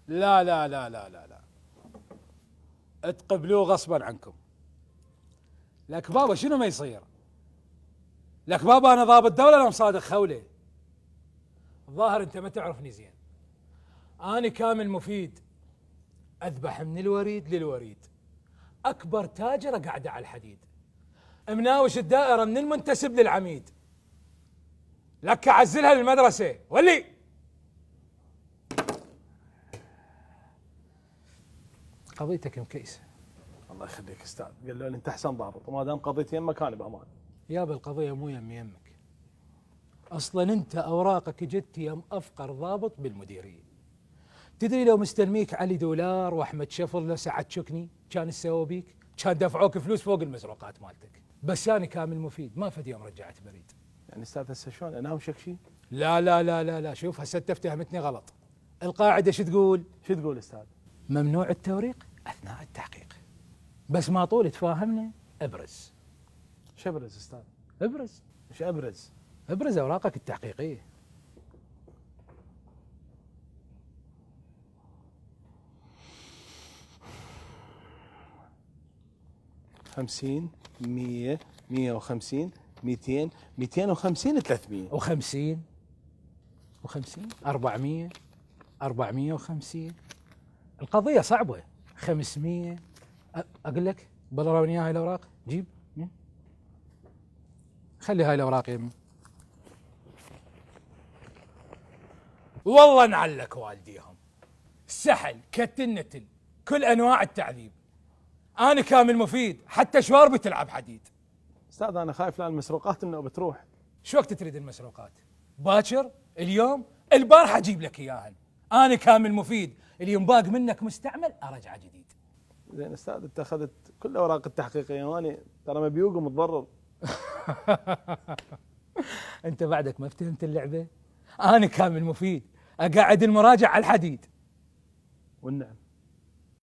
لا لا لا لا لا لا، تقبلوه غصبا عنكم. لك بابا شنو ما يصير؟ لك بابا انا ضابط دولة انا مصادق خولة. الظاهر انت ما تعرفني زين. انا كامل مفيد، اذبح من الوريد للوريد، اكبر تاجرة قاعدة على الحديد، مناوش الدائرة من المنتسب للعميد. لك اعزلها للمدرسة ولي. قضيتك مكيسة. الله يخليك استاذ، قال له انت احسن ضابط وما دام قضيت يمك انا بامان. يابا القضية مو يمك، اصلا انت اوراقك جت يم افقر ضابط بالمديرية. تدري لو مستلميك علي دولار واحمد شفر لسعد شكني كان السووا بيك؟ كان دفعوك فلوس فوق المسروقات مالتك. بس انا كامل مفيد ما فد يوم رجعت بريد. يعني استاذ هسه شلون انام شكشي؟ لا لا لا لا لا، شوف هسه انت افتهمتني غلط. القاعدة شو تقول؟ شو تقول استاذ؟ ممنوع التوريق اثناء التحقيق، بس ما طول تفاهمنا ابرز. شو ابرز استاذ؟ ابرز. ايش ابرز؟ ابرز اوراقك التحقيقية. 50 100 150 200 250 300 و50 400 450. القضية صعبة. 500. اقول لك بلروني هاي الاوراق، جيب خلي هاي الاوراق يمي. والله نعلك والديهم، سحل كتل نتل كل انواع التعذيب. انا كامل مفيد حتى شواربي تلعب حديد. استاذ انا خايف لان المسروقات انه بتروح. شو وقت تريد المسروقات؟ باكر؟ اليوم؟ البارحة اجيب لك اياهن. انا كامل مفيد، اللي ينباق منك مستعمل ارجع جديد. زين استاذ انت اخذت كل الاوراق التحقيقيه وانا ترى مبيوق ومتضرر. انت بعدك ما فهمت اللعبة. انا كامل مفيد اقعد المراجع على الحديد. والنعم.